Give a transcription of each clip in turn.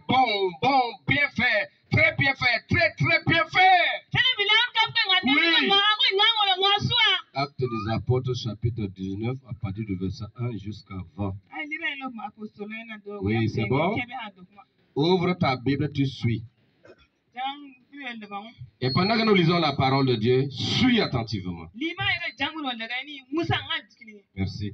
Bon, bien fait, très bien fait, très bien fait. Oui. Actes des Apôtres, chapitre 19, à partir du verset 1 jusqu'à 20. Oui, c'est bon. Ouvre ta Bible, tu suis. Et pendant que nous lisons la parole de Dieu, suis attentivement. Merci.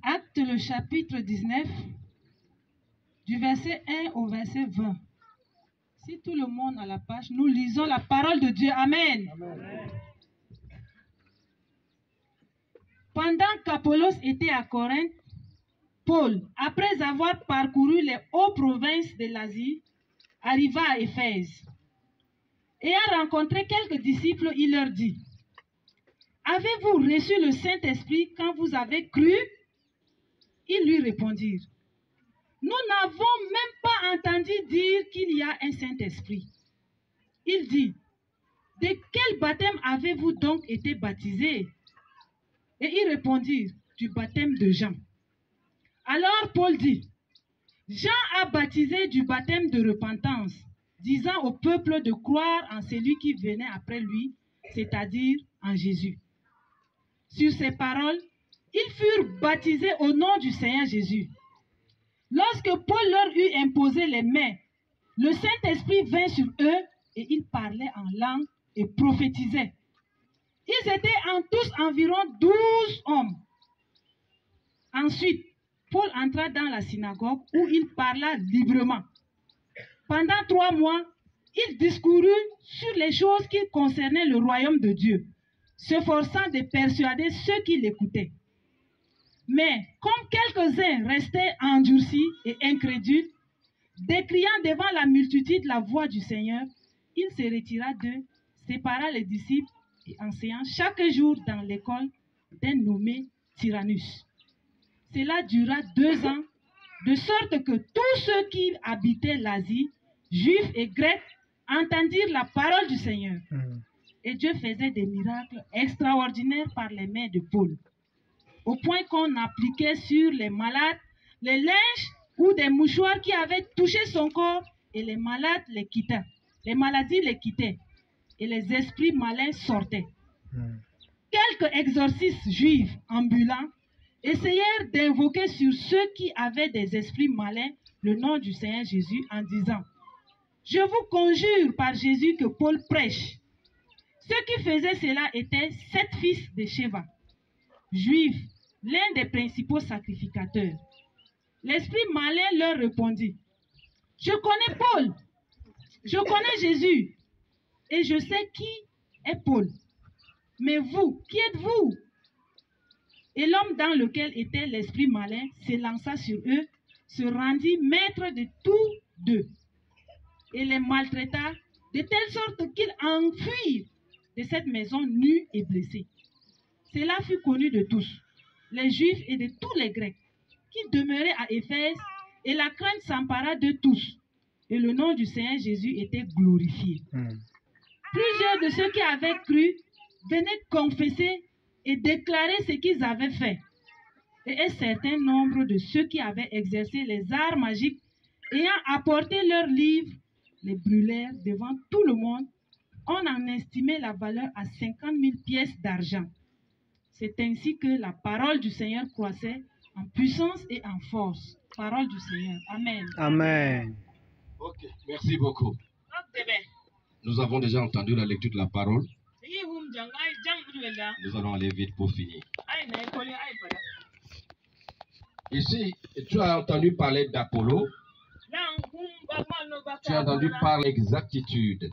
Acte le chapitre 19, du verset 1 au verset 20. Si tout le monde a la page, nous lisons la parole de Dieu. Amen. Amen. Pendant qu'Apollos était à Corinthe, Paul, après avoir parcouru les hautes provinces de l'Asie, arriva à Éphèse. Et a rencontré quelques disciples, il leur dit: avez-vous reçu le Saint-Esprit quand vous avez cru? Ils lui répondirent: nous n'avons même pas entendu dire qu'il y a un Saint-Esprit. Il dit: de quel baptême avez-vous donc été baptisés? Et ils répondirent: du baptême de Jean. Alors Paul dit: Jean a baptisé du baptême de repentance, disant au peuple de croire en celui qui venait après lui, c'est-à-dire en Jésus. Sur ces paroles, ils furent baptisés au nom du Seigneur Jésus. Lorsque Paul leur eut imposé les mains, le Saint-Esprit vint sur eux et ils parlaient en langue et prophétisaient. Ils étaient en tous environ 12 hommes. Ensuite, Paul entra dans la synagogue où il parla librement. Pendant 3 mois, il discourut sur les choses qui concernaient le royaume de Dieu, s'efforçant de persuader ceux qui l'écoutaient. Mais comme quelques-uns restaient endurcis et incrédules, décriant devant la multitude la voix du Seigneur, il se retira d'eux, sépara les disciples et enseignant chaque jour dans l'école d'un nommé Tyrannus. Cela dura 2 ans, de sorte que tous ceux qui habitaient l'Asie, juifs et grecs, entendirent la parole du Seigneur. Et Dieu faisait des miracles extraordinaires par les mains de Paul, au point qu'on appliquait sur les malades les linges ou des mouchoirs qui avaient touché son corps, et les malades les quittaient. Les maladies les quittaient, et les esprits malins sortaient. Quelques exorcistes juifs ambulants essayèrent d'invoquer sur ceux qui avaient des esprits malins le nom du Seigneur Jésus en disant: je vous conjure par Jésus que Paul prêche. Ceux qui faisaient cela étaient 7 fils de Sheva, juifs, l'un des principaux sacrificateurs. L'esprit malin leur répondit: je connais Paul, je connais Jésus, et je sais qui est Paul. Mais vous, qui êtes-vous? Et l'homme dans lequel était l'esprit malin s'élança sur eux, se rendit maître de tous deux, et les maltraita de telle sorte qu'ils enfuirent de cette maison nus et blessés. Cela fut connu de tous, les Juifs et de tous les Grecs, qui demeuraient à Éphèse, et la crainte s'empara de tous, et le nom du Seigneur Jésus était glorifié. Plusieurs de ceux qui avaient cru venaient confesser et déclarer ce qu'ils avaient fait. Et un certain nombre de ceux qui avaient exercé les arts magiques, ayant apporté leurs livres, les brûlèrent devant tout le monde. On en estimait la valeur à 50 000 pièces d'argent. C'est ainsi que la parole du Seigneur croissait en puissance et en force. Parole du Seigneur. Amen. Amen. Ok, merci beaucoup. Nous avons déjà entendu la lecture de la parole. Nous allons aller vite pour finir. Ici, tu as entendu parler d'Apollo. Tu as entendu parler d'exactitude.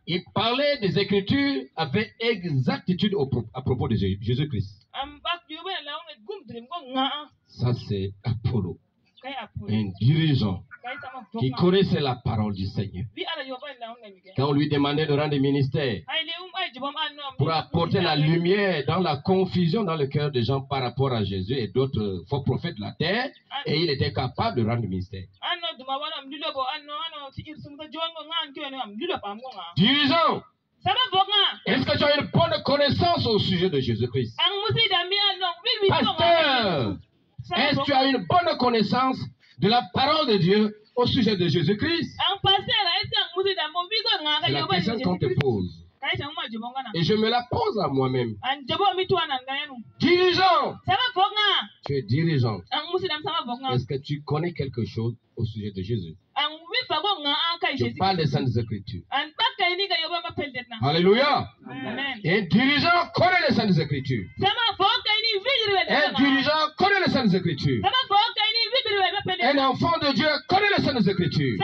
Il parlait des Écritures avec exactitude à propos de Jésus-Christ. Ça, c'est Apollo, un dirigeant qui connaissait la parole du Seigneur. Quand on lui demandait de rendre des ministères pour apporter la lumière dans la confusion dans le cœur des gens par rapport à Jésus et d'autres faux prophètes de la terre, et il était capable de rendre le ministère. Dirigeant, Est-ce que tu as une bonne connaissance au sujet de Jésus-Christ? Pasteur, est-ce que tu as une bonne connaissance de la parole de Dieu au sujet de Jésus-Christ? C'est la question qu'on te pose. Et je me la pose à moi-même. Dirigeant. Tu es dirigeant. Est-ce que tu connais quelque chose au sujet de Jésus? Je parle des Saintes Écritures. Alléluia. Un dirigeant connaît les Saintes Écritures. Un dirigeant connaît les Saintes Écritures. Un enfant de Dieu connaît les Saintes Écritures.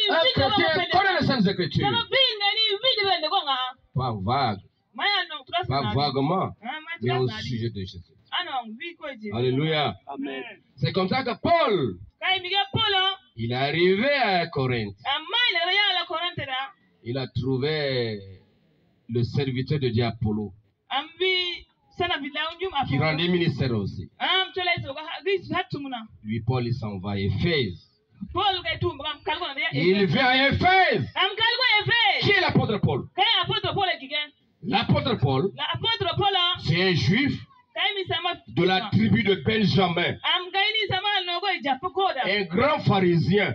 Un chrétien connaît les Saintes Écritures. Pas vague. Pas vaguement, mais au sujet de Jésus. Alléluia. C'est comme ça que Paul, il est arrivé à Corinthe. Il a trouvé le serviteur de Dieu Apollo, qui rendait ministère aussi. Lui, Paul, il s'en va à Éphèse. Il vient à Éphèse. Qui est l'apôtre Paul? L'apôtre Paul, c'est un juif de la tribu de Benjamin, un grand pharisien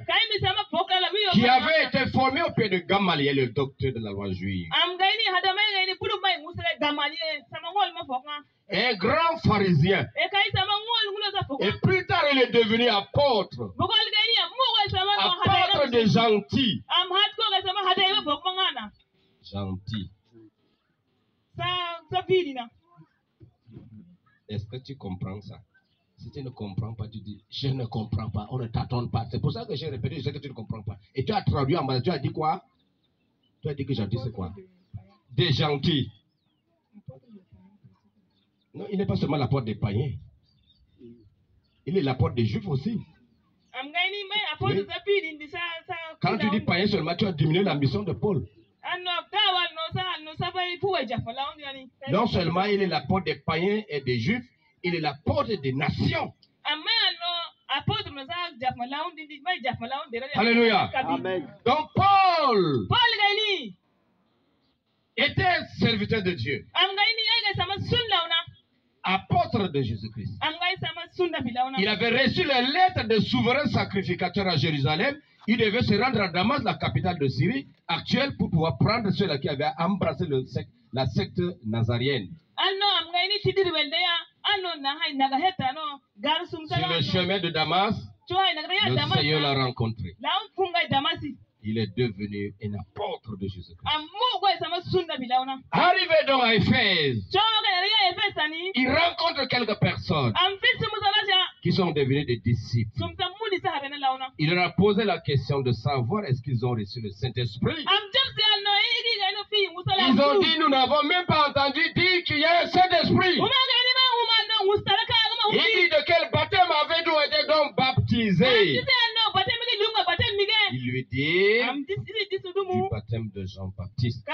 qui avait été formé au pied de Gamaliel, le docteur de la loi juive. Un grand pharisien. Et plus tard, il est devenu apôtre. Apôtre de gentil. Gentil. Est-ce que tu comprends ça? Si tu ne comprends pas, tu dis, je ne comprends pas, on ne t'attend pas. C'est pour ça que j'ai répété, je sais que tu ne comprends pas. Et tu as traduit en bas, tu as dit quoi? Tu as dit que gentil, c'est quoi? Des gentils. Non, il n'est pas seulement l'apôtre des païens. Il est l'apôtre des juifs aussi. Oui. Quand tu dis païen seulement, tu as diminué la mission de Paul. Non seulement il est l'apôtre des païens et des juifs, il est l'apôtre des nations. Alléluia. Amen. Donc Paul était un serviteur de Dieu, apôtre de Jésus-Christ. Il avait reçu les lettres des souverains sacrificateurs à Jérusalem. Il devait se rendre à Damas, la capitale de Syrie actuelle, pour pouvoir prendre ceux-là qui avaient embrassé la secte nazarienne. Sur le chemin de Damas, le Seigneur l'a rencontré. Il est devenu un apôtre de Jésus-Christ. Arrivé donc à Éphèse, il rencontre quelques personnes qui sont devenues des disciples. Il leur a posé la question de savoir est-ce qu'ils ont reçu le Saint-Esprit. Ils ont dit, nous n'avons même pas entendu dire qu'il y a un Saint-Esprit. Il dit de quel baptême avez-vous été donc baptisés? Il lui dit du baptême de Jean-Baptiste.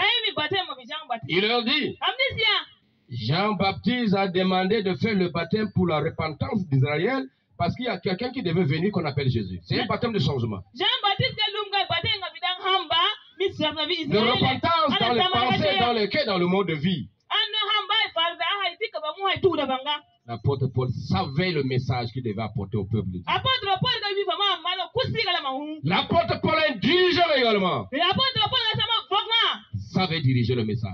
Il leur dit, Jean-Baptiste a demandé de faire le baptême pour la repentance d'Israël parce qu'il y a quelqu'un qui devait venir qu'on appelle Jésus. C'est un baptême de changement. De repentance dans les pensées, dans le cœur, dans le mode de vie. L'apôtre Paul savait le message qu'il devait apporter au peuple de Dieu. L'apôtre Paul est un dirigeant également. Savait diriger le message.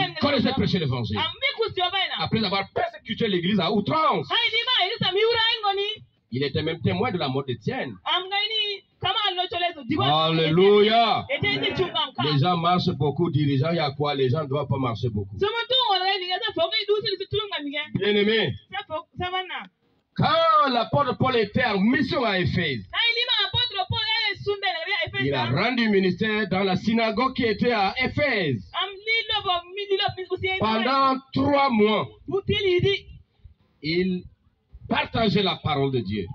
Il connaissait prêcher l'évangile. Après avoir persécuté l'église à outrance, il était même témoin de la mort d'Étienne. Alléluia. Les gens marchent beaucoup, dirigeants, il y a quoi? Les gens ne doivent pas marcher beaucoup. Bien aimé, quand l'apôtre Paul était en mission à Éphèse, il a rendu ministère dans la synagogue qui était à Éphèse. Pendant 3 mois, il partageait la parole de Dieu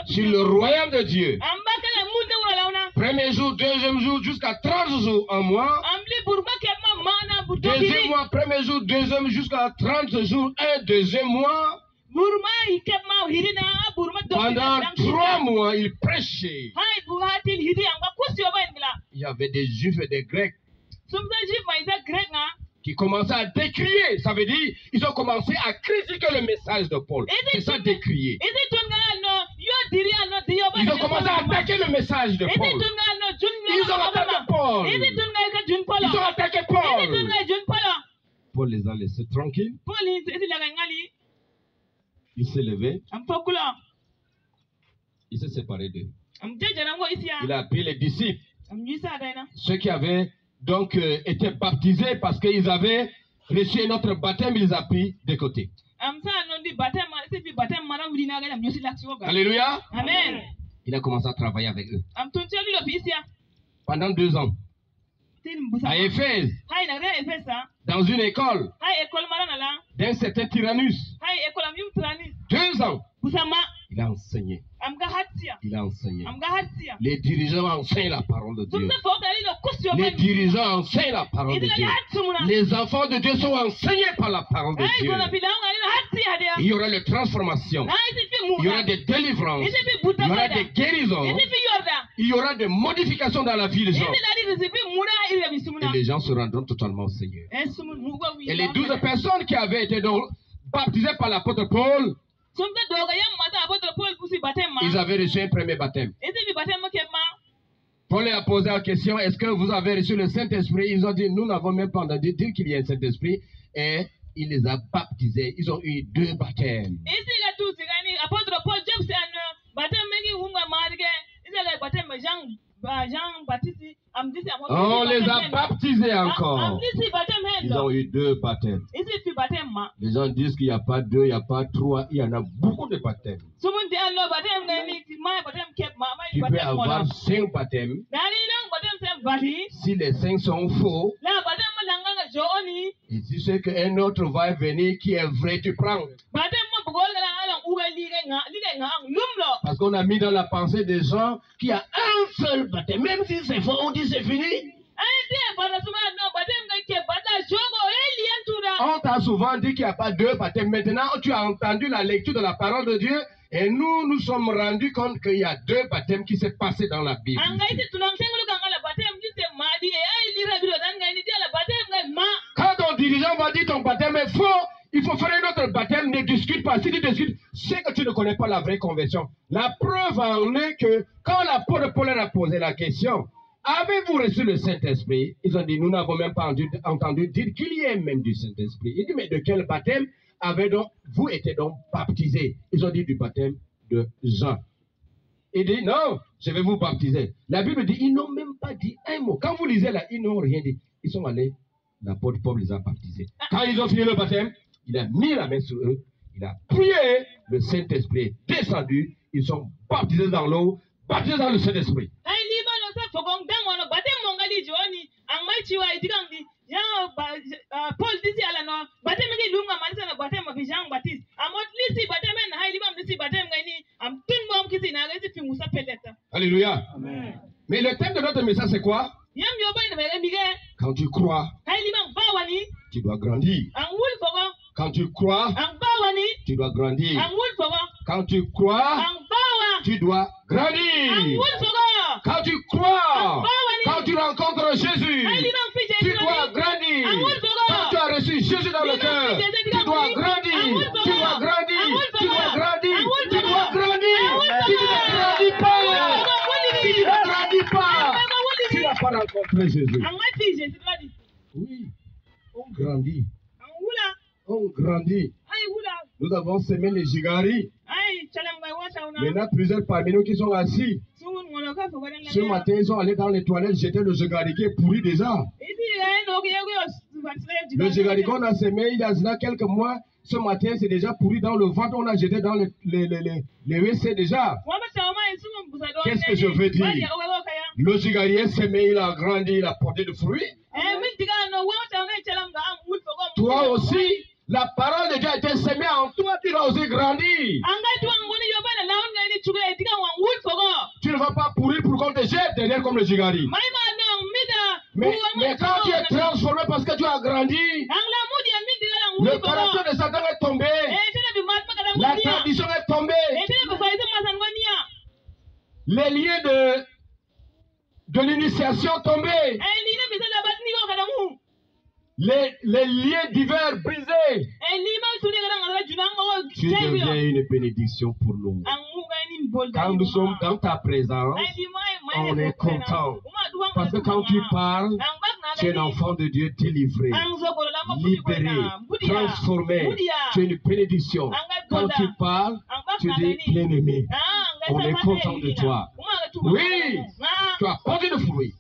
sur le royaume de Dieu. Premier jour, deuxième jour, jusqu'à 30 jours, un mois. Deuxième mois, premier jour, deuxième jusqu'à 30 jours, un deuxième mois. Pendant 3 mois, il prêchait. Il y avait des Juifs et des Grecs qui commençaient à décrier. Ça veut dire, ils ont commencé à critiquer le message de Paul. C'est ça, décrier. Ils ont commencé à attaquer le message de Paul. Ils ont attaqué Paul. Ils ont attaqué Paul. Paul les a laissés tranquilles. Il s'est levé. Il s'est séparé d'eux. Il a appelé les disciples. Ceux qui avaient donc été baptisés parce qu'ils avaient reçu notre baptême, il les a pris de côté. Alléluia. Amen. Il a commencé à travailler avec eux. Pendant 2 ans. À Éphèse, dans une école d'un certain Tyrannus. 2 ans. Il a enseigné. Il a enseigné. Les dirigeants enseignent la parole de Dieu. Les dirigeants enseignent la parole de Dieu. Les enfants de Dieu sont enseignés par la parole de Dieu. Il y aura des transformations. Il y aura des délivrances. Il y aura des guérisons. Il y aura des modifications dans la vie des gens. Et les gens se rendront totalement au Seigneur. Et les 12 personnes qui avaient été donc baptisées par l'apôtre Paul, ils avaient reçu un premier baptême. Paul a posé la question, est-ce que vous avez reçu le Saint-Esprit? Ils ont dit, nous n'avons même pas entendu dire qu'il y a un Saint-Esprit. Et il les a baptisés. Ils ont eu 2 baptêmes. On les a baptisés encore. Ils ont eu 2 baptêmes. Les gens disent qu'il n'y a pas 2, il n'y a pas 3, il y en a beaucoup de baptêmes. Tu peux avoir 5 baptêmes. Si les 5 sont faux, et si c'est qu'un autre va venir qui est vrai, tu prends. Parce qu'on a mis dans la pensée des gens qu'il y a un seul baptême. Même si c'est faux, on dit c'est fini. On t'a souvent dit qu'il n'y a pas 2 baptêmes. Maintenant, tu as entendu la lecture de la parole de Dieu. Et nous sommes rendus compte qu'il y a 2 baptêmes qui s'est passé dans la Bible. Quand ton dirigeant va dire ton baptême est faux, il faut faire un autre baptême, ne discute pas. Si tu discutes, c'est que tu ne connais pas la vraie conversion. La preuve en est que quand l'apôtre Paul a posé la question, avez-vous reçu le Saint-Esprit? Ils ont dit, nous n'avons même pas entendu dire qu'il y ait même du Saint-Esprit. Il dit, mais de quel baptême avez-vous été donc baptisés? Ils ont dit du baptême de Jean. Il dit, non, je vais vous baptiser. La Bible dit, ils n'ont même pas dit un mot. Quand vous lisez là, ils n'ont rien dit. Ils sont allés, l'apôtre Paul les a baptisés. Quand ils ont fini le baptême, il a mis la main sur eux, il a prié, le Saint-Esprit est descendu, ils sont baptisés dans l'eau, baptisés dans le Saint-Esprit. Alléluia. Amen. Mais le thème de notre message c'est quoi? Quand tu crois, tu dois grandir. Quand tu crois, tu dois grandir. Quand tu crois, tu dois grandir. Quand tu crois, quand tu rencontres Jésus, tu dois grandir. Quand tu as reçu Jésus dans le cœur, tu dois grandir. Tu dois grandir. Tu dois grandir. Tu dois grandir. Si tu ne grandis pas, si tu ne grandis pas, tu n'as pas rencontré Jésus. Oui, on grandit. On grandit. Nous avons semé les gigaris. Maintenant, plusieurs parmi nous qui sont assis. Ce matin, ils sont allés dans les toilettes jeter le gigari qui est pourri déjà. Le gigari qu'on a semé il y a quelques mois, ce matin, c'est déjà pourri dans le ventre. On a jeté dans les WC déjà. Qu'est-ce que je veux dire? Le gigari est semé, il a grandi, il a porté de fruits. Toi aussi, la parole de Dieu a été semée en toi, tu dois aussi grandir. Tu ne vas pas pourrir pour qu'on te jette derrière comme le gigari. Mais quand tu es transformé parce que tu as grandi, le caractère de Satan est tombé. Les liens de l'initiation tombés. Les liens divers brisés. Tu deviens une bénédiction pour nous. Quand nous sommes dans ta présence, on est content. Parce que quand tu parles, tu es un enfant de Dieu délivré, libéré, transformé. Tu es une bénédiction. Quand tu parles, tu es bien-aimé. On est content de toi. Oui, tu as porté de fruits.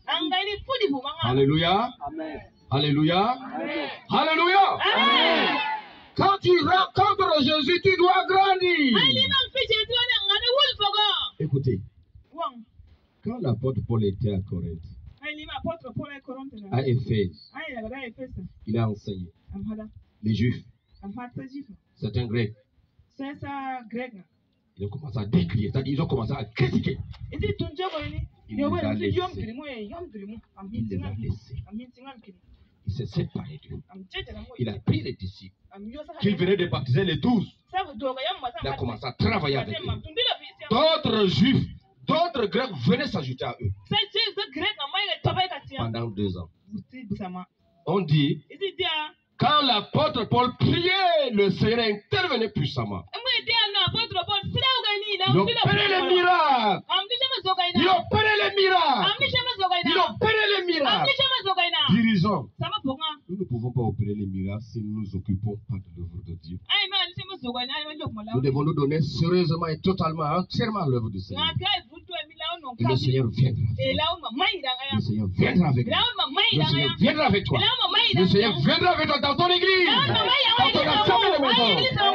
Alléluia. Amen. Alléluia. Amen. Alléluia. Amen. Quand tu rencontres Jésus, tu dois grandir. Écoutez, quand l'apôtre Paul était à Corinthe, à Éphèse, il a enseigné les Juifs. C'est un Grec. Ils ont commencé à décrier, c'est-à-dire ils ont commencé à critiquer. Il les a laissés. Il s'est séparé d'eux. Il a pris les disciples qu'il venait de baptiser les 12. Il a commencé à travailler avec eux. D'autres Juifs, d'autres Grecs venaient s'ajouter à eux. Pendant 2 ans. On dit, quand l'apôtre Paul priait, le Seigneur intervenait puissamment. Il opérait les miracles. Il opérait les miracles. Il opérait les miracles. Dirigeants, nous ne pouvons pas opérer les miracles si nous ne nous occupons pas de l'œuvre de Dieu. Nous devons nous donner sérieusement et totalement, entièrement à l'œuvre du Seigneur. Et le Seigneur viendra. Le Seigneur viendra avec nous. Le Seigneur viendra avec toi. Le Seigneur viendra avec toi dans ton église, dans ton assemblée de maison,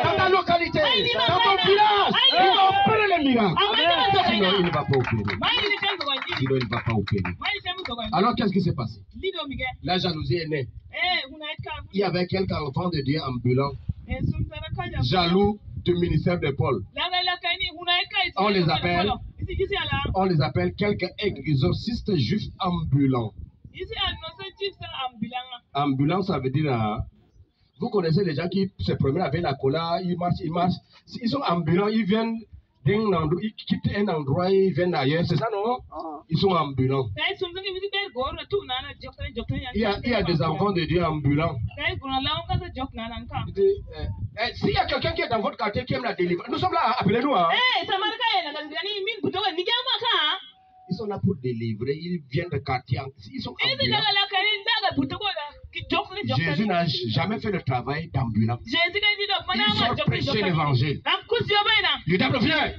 dans ta localité, dans ton village. Il va opérer les miracles. Sinon, il ne va pas opérer. Sinon, il ne va pas opérer. Alors, qu'est-ce qui s'est passé? La jalousie est née. Il y avait quelques enfants de Dieu ambulants, jaloux du ministère de Paul. On les appelle quelques exorcistes juifs ambulants. Ambulant, ça veut dire, vous connaissez les gens qui se promènent avec la cola, ils marchent. Ils sont ambulants, ils viennent d'un endroit, ils quittent un endroit, ils viennent ailleurs, c'est ça non? Ils sont ambulants. Il y a des enfants de Dieu ambulants. S'il y a quelqu'un qui est dans votre quartier qui aime la délivrance, nous sommes là, appelez-nous. Ils sont là pour délivrer, ils viennent de quartier, ils sont ambulants. Jésus n'a jamais fait le travail d'ambulant. Il sort prêcher l'évangile. Le diable vient.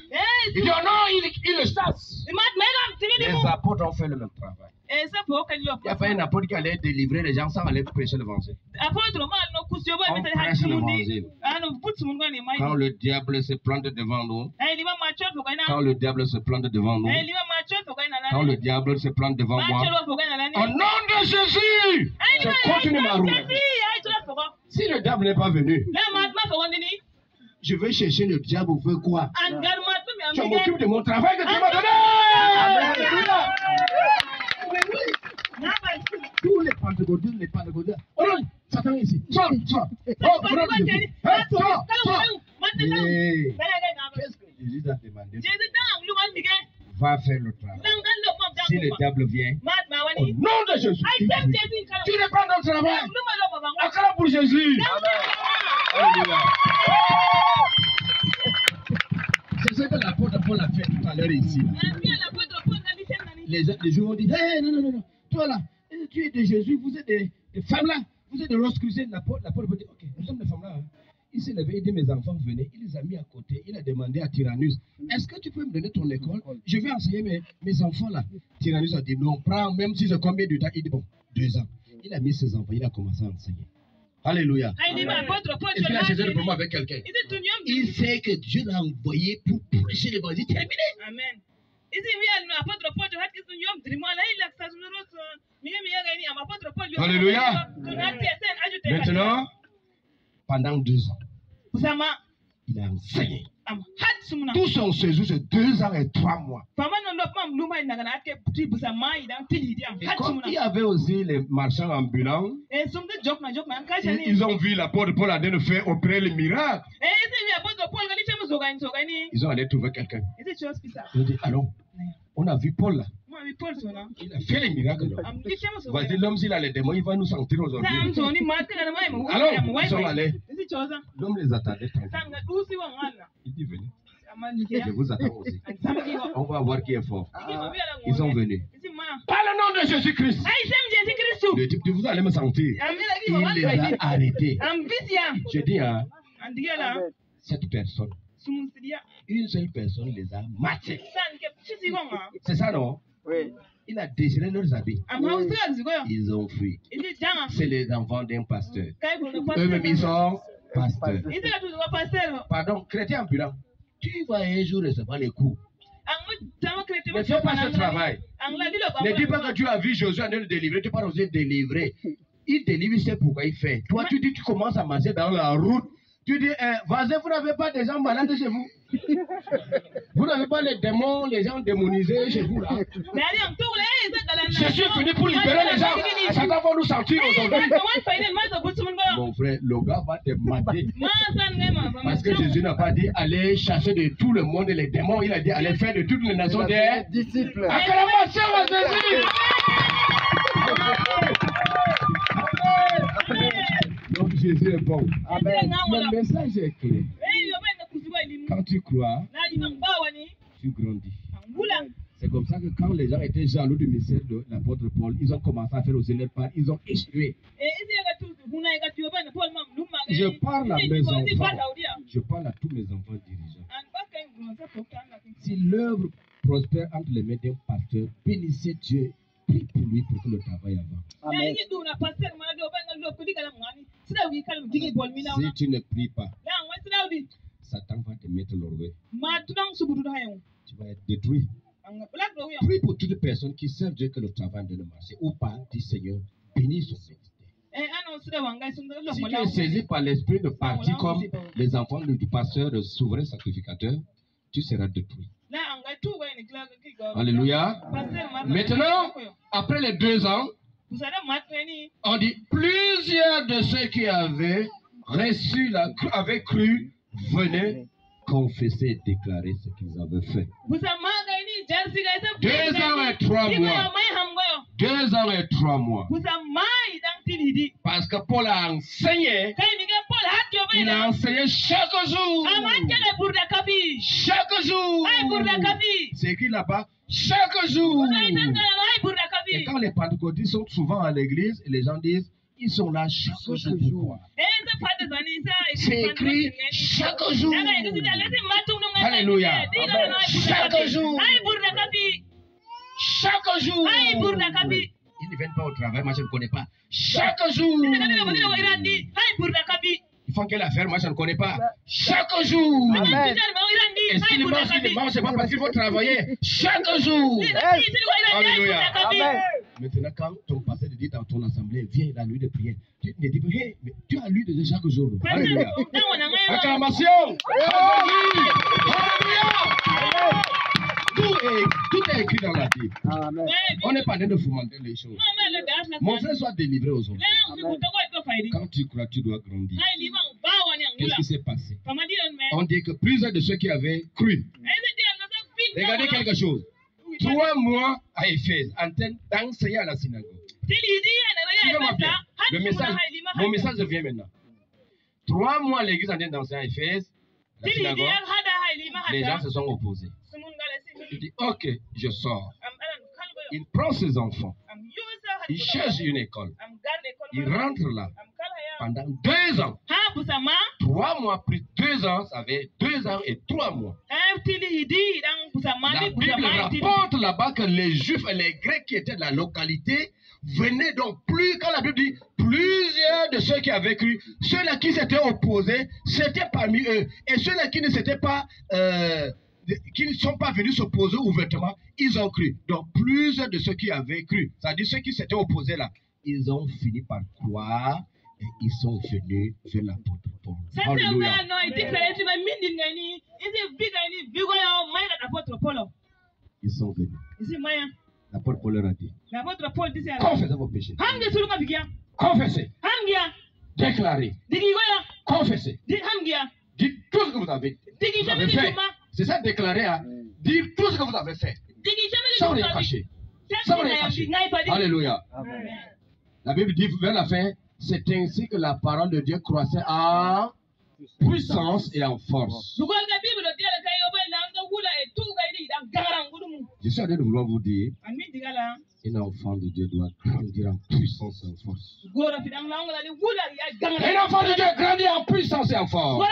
Il dit oh non, il le chasse. Les apôtres ont fait le même travail. Il n'y a pas un apôtre qui allait délivrer les gens sans aller prêcher l'évangile. On prêche l'évangile. Quand le diable se plante devant nous, quand le diable se plante devant nous, quand le diable se plante devant moi, au nom de Jésus, je continue ma route. Si le diable n'est pas venu, je vais chercher le diable pour faire quoi? Je m'occupe de mon travail que Dieu m'a donné. Tous les pentecôtistes, oh non, Satan est ici. Sors. Qu'est-ce que Jésus a demandé? Va faire le travail. Si le diable vient, au nom de Jésus, tu reprends ton travail. Acclame pour Jésus. Alléluia. C'est ce que l'apôtre Paul a fait tout à l'heure ici. Les gens ont dit, hey, non, toi là, tu es de Jésus, vous êtes des femmes là, vous êtes de Rose-Crusade. L'apôtre Paul dit, ok, nous sommes des femmes là. Hein. Il s'est levé, il dit, mes enfants, venez. Il les a mis à côté. Il a demandé à Tyrannus, est-ce que tu peux me donner ton école? Je vais enseigner mes enfants là. Tyrannus a dit, non, prends, même si c'est combien de temps? Il dit, bon, 2 ans. Il a mis ses enfants, il a commencé à enseigner. Alléluia. Est-ce qu'il a cherché le problème avec quelqu'un? Il sait que Dieu l'a envoyé pour prêcher l'évangile. Terminé. Amen. Alléluia. Maintenant, pendant 2 ans, il a enseigné. Tout son séjour, c'est 2 ans et 3 mois. Et comme il y avait aussi les marchands ambulants, ils ont vu l'apôtre Paul de faire opérer les miracles. Ils ont allé trouver quelqu'un. Ils ont dit, allons, On a vu Paul là. Moi, oui, Paul, ça, non? Il a fait les miracles. Vas-y, l'homme, s'il a les démons, il va nous sentir aujourd'hui. Alors, ils sont allés. L'homme les attendait. Il dit, venez. Je vous attends aussi. On va voir qui est fort. Ils sont venus. Par le nom de Jésus-Christ. Le type, vous allez me sentir. Il les a arrêtés. Je dis à cette personne, une seule personne les a matés. C'est ça, non? Oui. Il a déchiré leurs habits. Ils ont fui. C'est les enfants d'un pasteur. Eux-mêmes, ils sont pasteurs. Pardon, chrétien ambulant. Tu vas un jour recevoir les coups. Ne fais pas ce travail. Ne dis pas que tu as vu Josué en train de délivrer. Tu n'as pas osé délivrer. Il délivre, c'est pourquoi il fait. Toi, tu dis, tu commences à marcher dans la route. Tu dis, vas-y, vous n'avez pas des gens malades chez vous. Vous n'avez pas les démons, les gens démonisés chez vous là. Je suis venu pour libérer les gens. Ça va nous sentir aujourd'hui. Mon frère, le gars va te mater. Parce que Jésus n'a pas dit allez chasser de tout le monde les démons. Il a dit allez faire de toutes les nations des disciples. Acclamation à Jésus. Donc Jésus est bon. Amen. Le message est clair. Quand tu crois, tu grandis. C'est comme ça que quand les gens étaient jaloux du ministère de l'apôtre Paul, ils ont commencé à faire aussi leur part, ils ont échoué. Je parle à mes enfants, je parle à tous mes enfants dirigeants. Si l'œuvre prospère entre les mains d'un pasteur, bénissez Dieu, prie pour lui pour que le travail avance. Amen. Si tu ne pries pas, Satan va te mettre l'orgueil. Tu vas être détruit. Prie pour toutes les personnes qui savent Dieu que le travail de marcher ou pas, dit Seigneur, bénis son ministère. Si tu es saisi par l'esprit de parti comme les enfants du pasteur, le souverain sacrificateur, tu seras détruit. Alléluia. Maintenant, après les 2 ans, on dit plusieurs de ceux qui avaient reçu avaient cru, venaient confesser et déclarer ce qu'ils avaient fait. 2 ans et 3 mois. 2 ans et 3 mois. Parce que Paul a enseigné. Il a enseigné chaque jour. Chaque jour. C'est écrit là-bas. Chaque jour. Et quand les pentecôtistes sont souvent à l'église, les gens disent, ils sont là chaque jour. C'est écrit chaque jour. Alléluia. Chaque jour. Chaque jour. Ils ne viennent pas au travail, moi je ne connais pas. Chaque jour. Ils font quelle affaire, moi je ne connais pas. Chaque jour. Amen. Et s'ils ne mangent, c'est pas parce qu'il faut travailler. Chaque jour. Alléluia. Amen. Maintenant, quand ton pasteur te dit dans ton assemblée, viens la nuit de prière, tu ne dis pas, hey, mais tu as lu déjà chaque jour. Alléluia. Acclamation. Alléluia. Tout est écrit dans la Bible. Amen. On n'est pas en train de fomenter les choses. Mon frère soit délivré aujourd'hui. Quand tu crois, tu dois grandir. Qu'est-ce qui s'est passé? On dit que plusieurs de ceux qui avaient cru. Regardez quelque chose. 3 mois à Éphèse, en train d'enseigner à la synagogue. Mon message vient maintenant. 3 mois à l'église en train d'enseigner à Éphèse, la synagogue, les gens se sont opposés. Il dit, ok, je sors. Il prend ses enfants. Il cherche une école. Il rentre là. Pendant 2 ans. 3 mois plus 2 ans, ça fait 2 ans et 3 mois. La Bible rapporte là-bas que les Juifs et les Grecs qui étaient de la localité venaient donc plus, quand la Bible dit plusieurs de ceux qui avaient cru, ceux-là qui s'étaient opposés, c'était parmi eux. Et ceux-là qui ne s'étaient pas, qui ne sont pas venus s'opposer ouvertement, ils ont cru. Donc plusieurs de ceux qui avaient cru, c'est-à-dire ceux qui s'étaient opposés là, ils ont fini par croire. Et ils sont venus vers l'apôtre Paul. Alléluia. Ils sont venus. L'apôtre Paul leur a dit, confessez vos péchés. Confessez. Déclarez. Confessez. Dites tout ce que vous avez fait. C'est ça, déclarer. Dites tout ce que vous avez fait. Sans rien cacher. Sans rien cacher. Alléluia. La Bible dit vers la fin, c'est ainsi que la parole de Dieu croissait en puissance et en force. Je suis en train de vouloir vous dire, un enfant de Dieu doit grandir en puissance et en force. Un enfant de Dieu grandit en puissance et en force.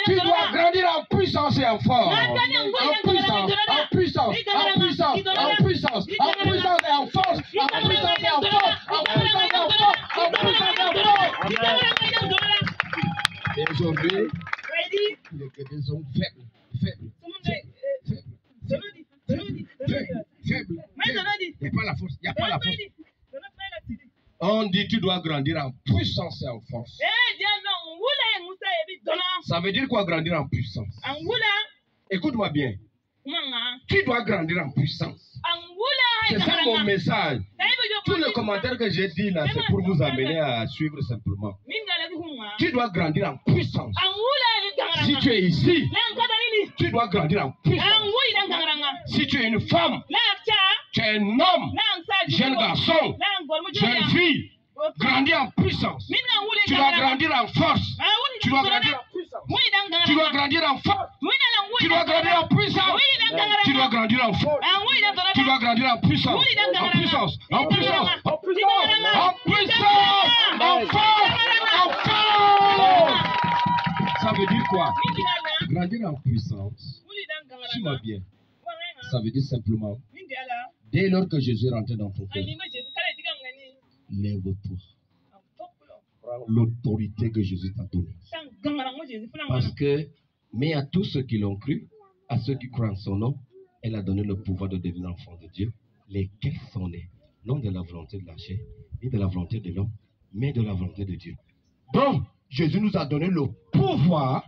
Tu dois grandir en puissance et en force. En puissance, en puissance, en puissance, en puissance, en puissance et en force. En puissance et en force. En puissance et en force. En puissance et en force. Et aujourd'hui, les chrétiens sont faibles. Faibles. Faible. Il n'y a pas la force. Il n'y a pas la force. On dit tu dois grandir en puissance et en force. Ça veut dire quoi grandir en puissance? Écoute-moi bien. Tu dois grandir en puissance. C'est ça mon message. Tous les commentaires que j'ai dit là, c'est pour vous amener à suivre simplement. Tu dois grandir en puissance. Si tu es ici, tu dois grandir en puissance. Si tu es une femme, tu es un homme, jeune garçon, jeune fille, grandis en puissance. Tu dois grandir en force. Tu dois grandir en puissance. Tu dois grandir en force. Tu dois grandir en puissance. Tu dois grandir en force. Tu dois grandir en puissance. En puissance. En puissance. En puissance. En puissance. En force. En force. Ça veut dire quoi? Grandir en puissance. Suis-moi bien. Ça veut dire simplement, dès lors que Jésus est rentré dans ton cœur, lève-toi. Prends l'autorité que Jésus t'a donnée. Parce que, mais à tous ceux qui l'ont cru, à ceux qui croient en son nom, elle a donné le pouvoir de devenir enfants de Dieu, lesquels sont nés, non de la volonté de la chair, ni de la volonté de l'homme, mais de la volonté de Dieu. Donc, Jésus nous a donné le pouvoir.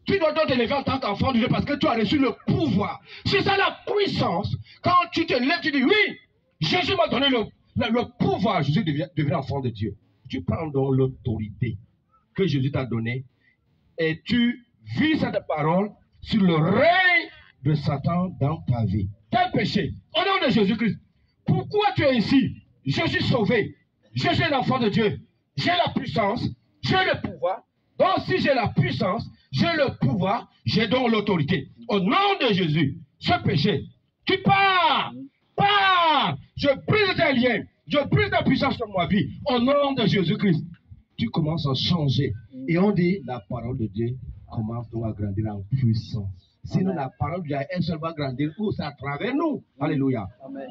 Tu dois donc te lever en tant qu'enfant de Dieu parce que tu as reçu le pouvoir. C'est ça la puissance. Quand tu te lèves, tu dis oui, Jésus m'a donné le pouvoir. Jésus devient enfant de Dieu. Tu prends donc l'autorité que Jésus t'a donnée et tu vis cette parole sur le règne de Satan dans ta vie. Quel péché? Au nom de Jésus-Christ. Pourquoi tu es ici? Je suis sauvé. Je suis l'enfant de Dieu. J'ai la puissance. J'ai le pouvoir. Donc si j'ai la puissance, j'ai le pouvoir, j'ai donc l'autorité. Au nom de Jésus, ce péché, tu pars. Je brise tes liens. Je brise ta puissance sur ma vie. Au nom de Jésus-Christ, tu commences à changer. Et on dit, la parole de Dieu commence donc à grandir en puissance. Sinon, la parole de Dieu, elle seule va grandir où? C'est à travers nous. Alléluia. Amen.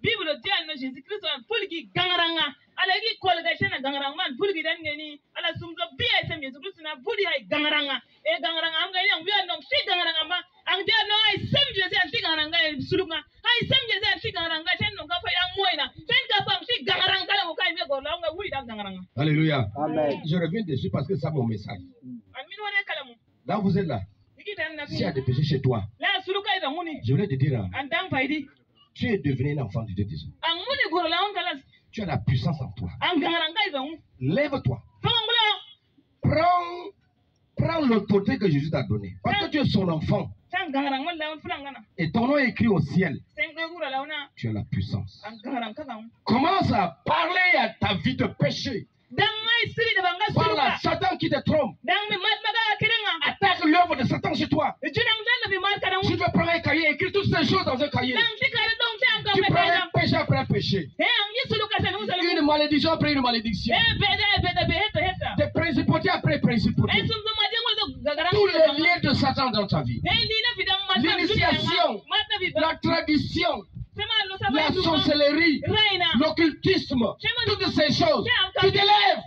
Bible dialno Jésus Christ an fulgi gangaranga alagi kolgation na gangaranga man fulgi dan ngeni ala sumdo biya sem Jésus Christ na fudi hay gangaranga e gangaranga am ngani am biya no fi gangaranga ma ang dia no ay sem Jésus an fi gangaranga e sulunga ay sem Jésus an fi gangaranga ten no ka fa ya moina ten ka fa fi gangaranga la mo kay me go la nga wuri dan gangaranga. Alléluia. Amen. Je reviens dessus parce que c'est mon message. Amin wona kalamu. Là vous êtes là. S'il y a des péchés chez toi, je voulais te dire, tu es devenu un enfant de Dieu déjà. Tu as la puissance en toi. Lève-toi. Prends l'autorité que Jésus t'a donnée. Parce que tu es son enfant. Et ton nom est écrit au ciel. Tu as la puissance. Commence à parler à ta vie de péché. Voilà, Satan qui te trompe. Attaque l'œuvre de Satan chez toi. Si tu veux prendre un cahier, écris toutes ces choses dans un cahier. Tu prends un péché après un péché. Une malédiction après une malédiction. Des principautés après principautés. Tous les liens de Satan dans ta vie. L'initiation, la tradition, la sorcellerie, l'occultisme, toutes ces choses. Tu te lèves.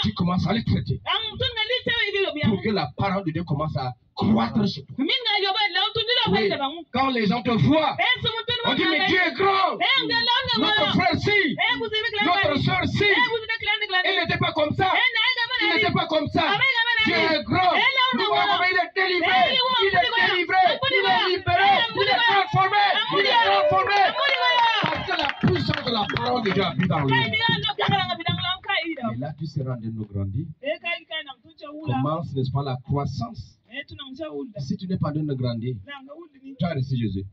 Tu commences à les traiter. Pour que la parole de Dieu commence à croître chez toi. Oui. Quand les gens te voient, on dit mais Dieu est grand. Notre frère si, notre soeur si. Il n'était pas comme ça. Il n'était pas comme ça. Dieu est grand. Nous voyons comment il est délivré. Il est délivré. Il est libéré. Il est transformé. Il est transformé. Parce que la puissance de la parole de Dieu habite dans lui. Et là, tu seras en train de grandir. Commence, n'est-ce pas, la croissance. Si tu n'es pas en train de grandir, Tu as reçu Jésus.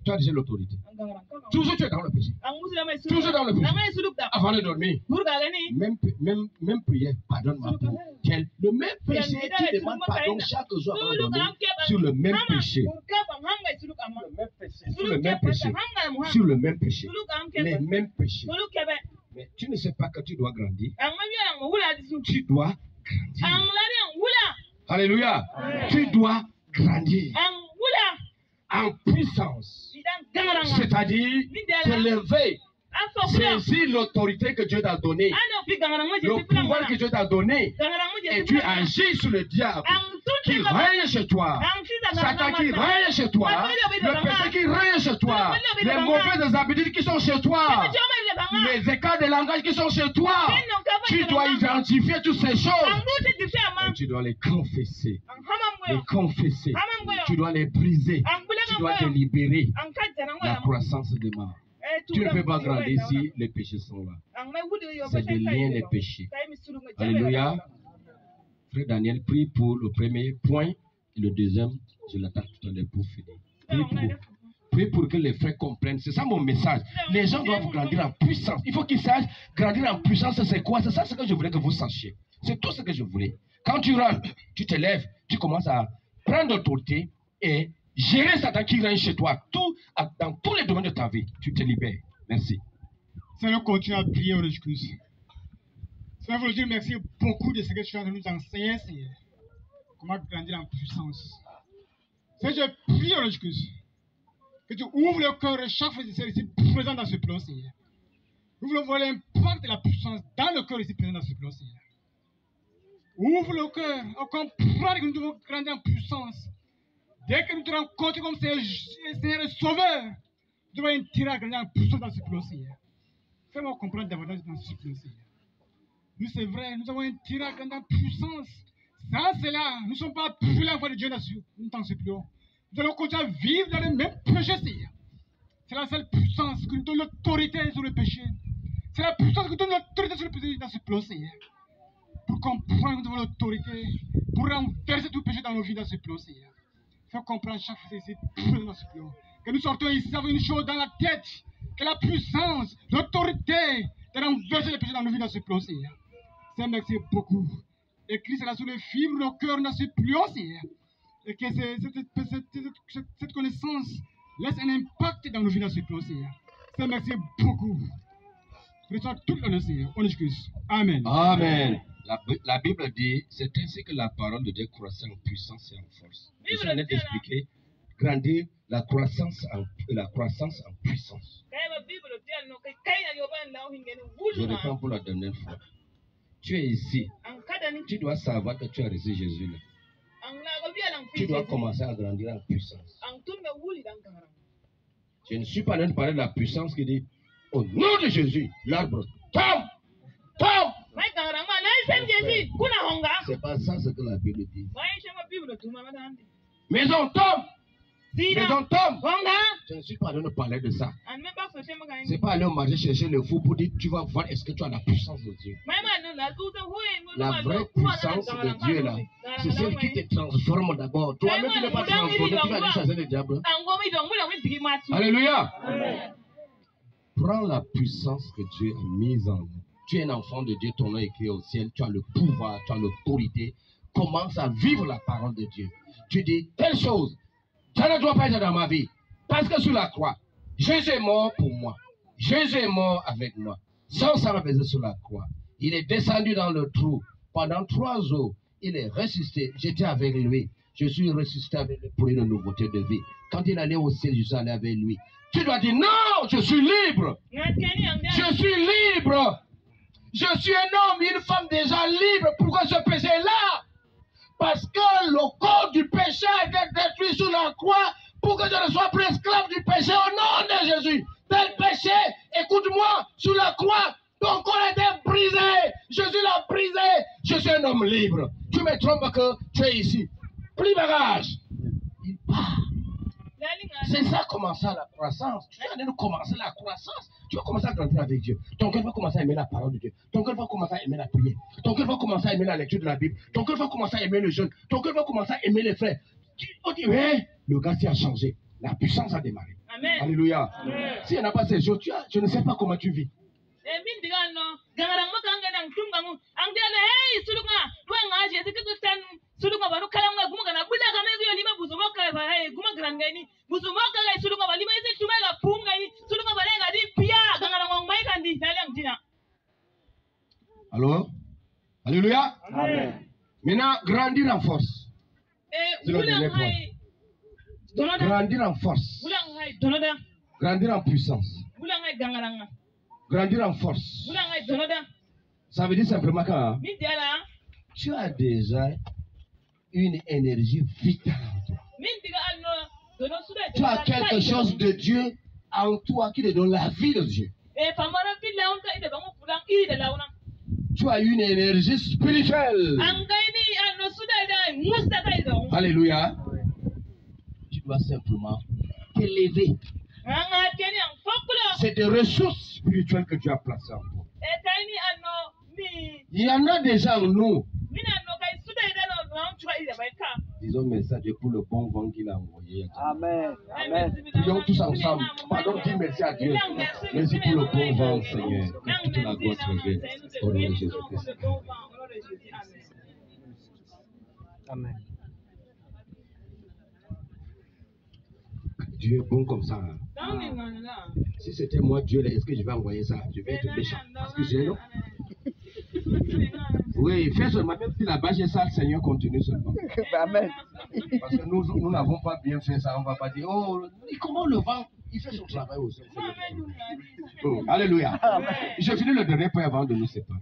Tu as déjà l'autorité. Toujours tu es dans le péché. Toujours dans le péché. Avant de dormir. Même prière, pardonne-moi pour tel. Le même péché, tu demandes pardon chaque jour avant de dormir sur le même péché. Sur le même péché. Sur le même péché. Les mêmes péchés. Mais tu ne sais pas que tu dois grandir. Tu dois grandir. Alléluia. Tu dois grandir en puissance. C'est-à-dire s'élever, saisir l'autorité que Dieu t'a donnée, le pouvoir que Dieu t'a donné, et tu agis sur le diable qui règne chez toi, Satan qui règne chez toi, le péché qui règne chez toi, les mauvaises habitudes qui sont chez toi, les écarts de langage qui sont chez toi. Tu dois identifier toutes ces choses et tu dois les confesser. Les confesser. Tu dois les briser. Tu dois te libérer. La croissance démarre. Tu ne peux pas grandir si les péchés sont là. C'est des liens des péchés. Alléluia. Frère Daniel, prie pour le premier point et le deuxième, je l'attaque tout à l'heure pour finir. Prie pour que les frères comprennent. C'est ça mon message. Les gens doivent grandir en puissance. Il faut qu'ils sachent grandir en puissance, c'est quoi? C'est ça ce que je voulais que vous sachiez. C'est tout ce que je voulais. Quand tu rentres, tu te lèves, tu commences à prendre l'autorité et gérer Satan qui règne chez toi. Dans tous les domaines de ta vie, tu te libères. Merci. Seigneur, continue à prier au Jésus-Christ. Seigneur, je vous dis merci beaucoup de ce que tu as nous enseigner, Seigneur. Comment grandir en puissance. Seigneur, je prie au Jésus-Christ. Que tu ouvres le cœur de chaque frère ici présent dans ce plan, Seigneur. Nous voulons voir l'impact de la puissance dans le cœur ici présent dans ce plan, Seigneur. Ouvre le cœur, on comprend que nous devons grandir en puissance. Dès que nous te rencontrons comme Seigneur et Sauveur, nous devons tirer à grandir en puissance dans ce plan, Seigneur. Fais-moi comprendre davantage dans ce plan, Seigneur. Nous, c'est vrai, nous avons un tiré à grandir en puissance. Sans cela, nous ne sommes pas plus l'enfant de Dieu dans ce plan. Nous allons continuer à vivre dans le même péché, Seigneur. C'est la seule puissance qui nous donne l'autorité sur le péché. C'est la puissance qui nous donne l'autorité sur le péché dans ce plan, Seigneur. Pour comprendre que nous avons l'autorité, pour renverser tout péché dans nos vies dans ce plan, Seigneur. Fais comprendre chaque fois ici, dans ce plan. Que nous sortons ici avec une chose dans la tête, que la puissance, l'autorité de renverser le péché dans nos vies dans ce plan, Seigneur. Seigneur, merci beaucoup. Écris cela sur les fibres de nos cœurs dans ce plan, Seigneur. Et que cette connaissance laisse un impact dans nos vies dans ce plan, Seigneur. Seigneur, merci beaucoup. Reçois tout l'honneur, Seigneur. On excuse. Amen. Amen. La Bible dit, c'est ainsi que la parole de Dieu croissait en puissance et en force. Je suis en train d'expliquer, grandir la croissance en puissance. Je réponds pour la dernière fois. Tu es ici. Tu dois savoir que tu as reçu Jésus là. Tu dois commencer à grandir en puissance. Je ne suis pas en train de parler de la puissance qui dit au nom de Jésus, l'arbre tombe, tombe. C'est pas ça ce que la Bible dit. Maison tombe. Maison tombe. Je ne suis pas en train de parler de ça. C'est pas aller au marché chercher le fou pour dire tu vas voir est-ce que tu as la puissance de Dieu. La vraie puissance de Dieu là, c'est celle qui te transforme d'abord. Toi-même tu n'es pas transformé, tu vas aller chasser le diable. Alléluia. Prends la puissance que Dieu a mise en nous. Tu es un enfant de Dieu, ton nom est écrit au ciel, tu as le pouvoir, tu as l'autorité. Commence à vivre la parole de Dieu. Tu dis telle chose, ça ne doit pas être dans ma vie. Parce que sur la croix, Jésus est mort pour moi. Jésus est mort avec moi. Son sang a pesé sur la croix. Il est descendu dans le trou. Pendant 3 jours, il est ressuscité. J'étais avec lui. Je suis ressuscité avec lui pour une nouveauté de vie. Quand il allait au ciel, je suis allé avec lui. Tu dois dire non, je suis libre. Je suis libre. Je suis un homme, une femme déjà libre. Pourquoi ce péché est là? Parce que le corps du péché a été détruit sur la croix pour que je ne sois plus esclave du péché au nom de Jésus. Tel péché, écoute-moi, sur la croix, ton corps a été brisé. Jésus l'a brisé. Je suis un homme libre. Tu me trompes que tu es ici. Plus bagage. Il part. C'est ça commencer la croissance. Tu viens de commencer la croissance. Tu vas commencer à grandir avec Dieu. Ton cœur va commencer à aimer la parole de Dieu. Ton cœur va commencer à aimer la prière. Ton cœur va commencer à aimer la lecture de la Bible. Ton cœur va commencer à aimer le jeûne. Ton cœur va commencer à aimer les frères. Tu dis, ouais, le gars s'est changé. La puissance a démarré. Amen. Alléluia. Amen. S'il n'y en a pas ces jours, je ne sais pas comment tu vis. Alors? Alléluia. Amen. Maintenant, grandir en force. C'est le dernier point. Grandir en force. Grandir en puissance. Grandir en force. Ça veut dire simplement que tu as déjà une énergie vitale en toi. Tu as quelque chose de Dieu en toi qui te donne la vie de Dieu. Tu as une énergie spirituelle. Alléluia. Tu dois simplement t'élever. C'est des ressources spirituelles que tu as placées en toi. Il y en a déjà en nous. Disons merci à Dieu pour le bon vent qu'il a envoyé. Amen. Amen. Prions tous ensemble. Pardon, dis merci à Dieu. Merci pour le bon vent, Seigneur. Que toute la gloire soit faite au nom de Jésus-Christ. Amen. Dieu est bon comme ça. Si c'était moi, Dieu, est-ce que je vais envoyer ça? Je vais être méchant. Parce que j'ai non. Oui, fais seulement, même si là-bas j'ai ça, le Seigneur continue seulement. Amen. Parce que nous n'avons pas bien fait ça, on ne va pas dire, oh, comment le vent, il fait son travail aussi. Oh, alléluia. Amen. Je finis le dernier point avant de nous séparer.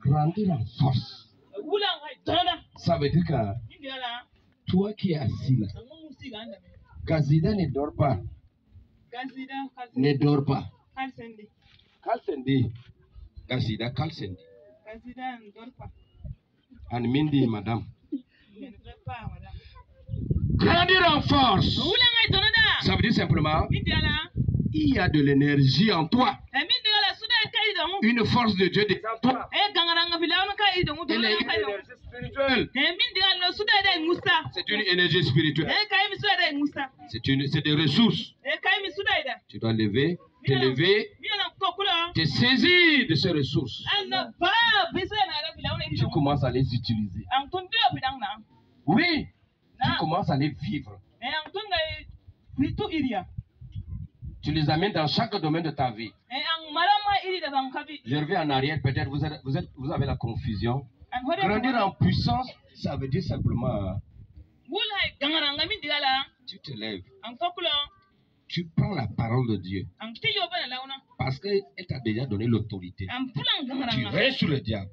Grandir en force. Ça veut dire que toi qui es assis là, Gazida ne dort pas. Ne dort pas. Kalsendi. Gazida Kalsendi. Anmindi, madame. Grandir en force. Ça veut dire simplement, il y a de l'énergie en toi. Une force de Dieu est en toi. Elle est une énergie spirituelle. C'est une énergie spirituelle. C'est des ressources. Tu dois t'élever, te saisir de ces ressources. Tu commences à les utiliser. Oui, tu commences à les vivre. Tu les amènes dans chaque domaine de ta vie. Je reviens en arrière, peut-être vous avez la confusion. Grandir en puissance, ça veut dire simplement, tu te lèves, tu prends la parole de Dieu, parce qu'elle t'a déjà donné l'autorité. Tu restes sur le diable.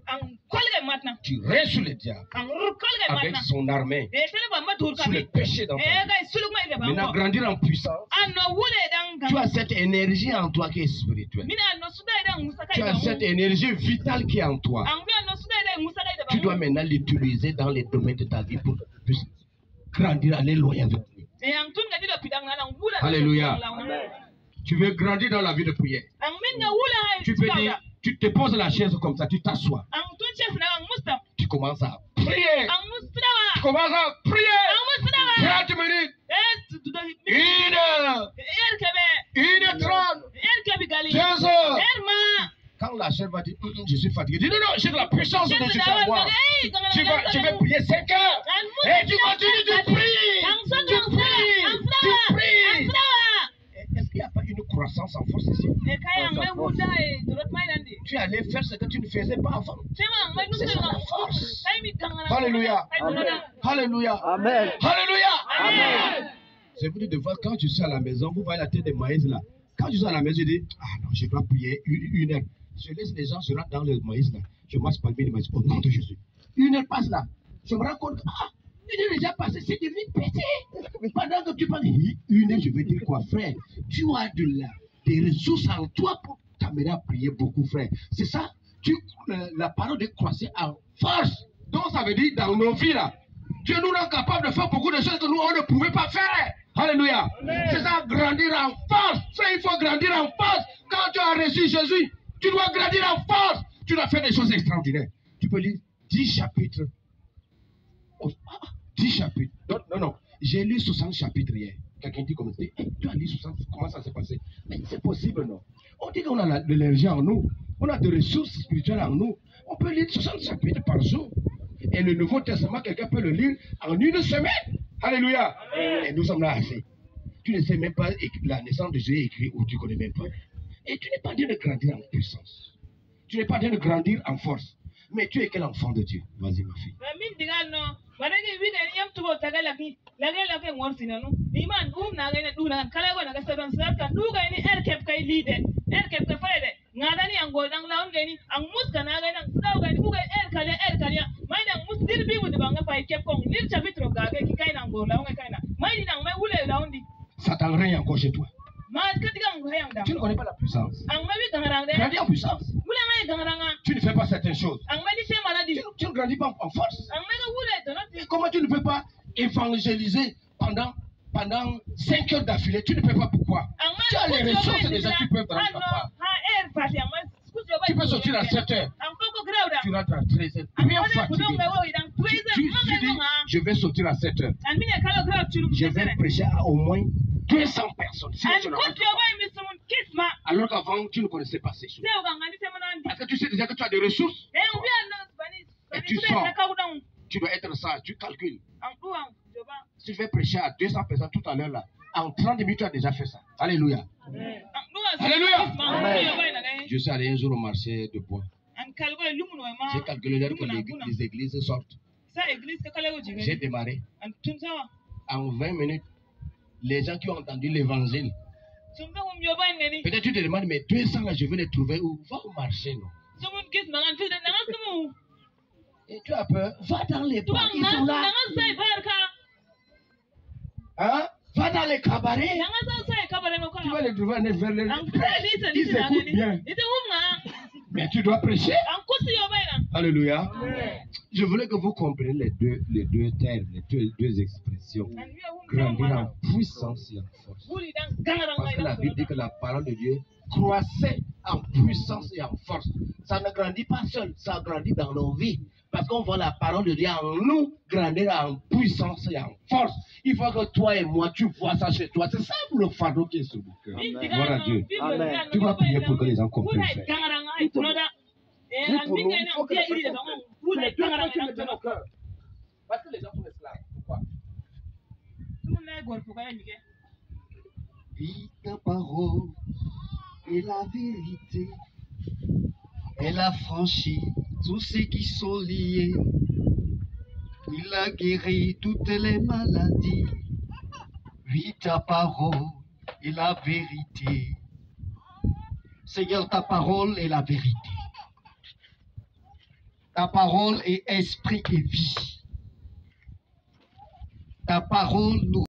Tu restes sur le diable avec son armée, sur le péché dans ta vie. Maintenant, grandir en puissance, tu as cette énergie en toi qui est spirituelle. Tu as cette énergie vitale qui est en toi. Tu dois maintenant l'utiliser dans les domaines de ta vie pour grandir, aller loin avec lui. Alléluia. Tu veux grandir dans la vie de prière. Tu peux dire, tu te poses la chaise comme ça, tu t'assois. Tu commences à prier. Tu commences à prier. 30 minutes. 1 heure. 1h30. 2 heures. Quand la chair va dire, je suis fatigué, dis non, non, j'ai de la puissance de Jésus en moi. Je vais prier 5 heures. Et tu continues de prier. Tu pries. Est-ce qu'il n'y a pas une croissance en force ici? Tu es allé faire ce que tu ne faisais pas avant. C'est ça la force. Alléluia. Alléluia. Amen. Alléluia. Amen. Je vous dis de voir, quand je suis à la maison, vous voyez la tête de maïs là. Quand je suis à la maison, je dis, ah non, je dois prier 1 heure. Je laisse les gens se rendre dans le maïs là. Je marche par le maïs au nom de Jésus. 1 heure passe là. Je me rends compte que 1 heure déjà passée, c'est devenu pété. Pendant que tu parles, 1 heure, je veux dire quoi, frère? Tu as des ressources en toi pour t'amener à prier beaucoup, frère. C'est ça. La parole de croissance en force. Donc ça veut dire dans nos vies là, Dieu nous rend capable de faire beaucoup de choses que nous on ne pouvait pas faire. Alléluia. C'est ça, grandir en force. Frère, il faut grandir en force. Quand tu as reçu Jésus, tu dois grandir en force. Tu dois faire des choses extraordinaires. Tu peux lire 10 chapitres. 10 chapitres. Non. j'ai lu 60 chapitres hier. Quelqu'un dit comme ça, tu as lu 60, comment ça s'est passé? Mais c'est possible, non? On dit qu'on a de l'énergie en nous, on a des ressources spirituelles en nous. On peut lire 60 chapitres par jour. Et le Nouveau Testament, quelqu'un peut le lire en une semaine. Alléluia. Amen. Et nous sommes là assez. Tu ne sais même pas la naissance de Jésus est écrite ou tu ne connais même pas. Et tu n'es pas en train de grandir en puissance. Tu n'es pas en train de grandir en force. Mais tu es quel enfant de Dieu? Vas-y, ma fille. Ça t'enrègne encore chez toi. Tu ne connais pas la puissance. Grandis en puissance. Tu ne fais pas certaines choses. Tu ne grandis pas en force. Et comment tu ne peux pas évangéliser pendant 5 heures d'affilée? Tu ne peux pas. Pourquoi? Tu as les ressources déjà, tu peux te rendre capable. Tu peux sortir à 7 heures. Tu rentres à 13 heures. Bien fatigué. Tu dis, je vais sortir à 7 heures. Je vais prêcher à au moins 200 personnes. Sinon, je ne rentre pas. Alors qu'avant, tu ne connaissais pas ces choses. Parce que tu sais déjà que tu as des ressources. Et tu sors. Tu dois être sage. Tu calcules. Si je vais prêcher à 200 personnes tout à l'heure, là, en 30 minutes, tu as déjà fait ça. Alléluia. Amen. Alléluia. Amen. Je suis allé un jour au marché de bois. J'ai calculé l'heure que les églises sortent. J'ai démarré. En 20 minutes, les gens qui ont entendu l'évangile. Peut-être tu te demandes, mais 200 là, je vais les trouver où? Va au marché, non? Et tu as peur? Va dans les bars, ils sont là. Hein? Va dans les cabarets. Tu vas les trouver vers les... Ils écoutent bien. Mais tu dois prêcher. Alléluia. Je voulais que vous compreniez les deux termes, les deux expressions. Grandir en puissance et en force. Parce que la Bible dit que la parole de Dieu croissait en puissance et en force. Ça ne grandit pas seul, ça grandit dans nos vies. Parce qu'on voit la parole de Dieu en nous grandir en puissance et en force. Il faut que toi et moi, tu vois ça chez toi. C'est ça le fardeau qui est sur le cœur. Gloire à Dieu. Amen. Tu vas prier pour que les gens comprennent. Pour nous, il faut que les gens comprennent. Parce que les gens sont esclaves. Pourquoi? Vis ta parole et la vérité. Elle a franchi tous ceux qui sont liés. Il a guéri toutes les maladies. Vis ta parole et la vérité. Seigneur, ta parole est la vérité. Ta parole est esprit et vie. Ta parole nous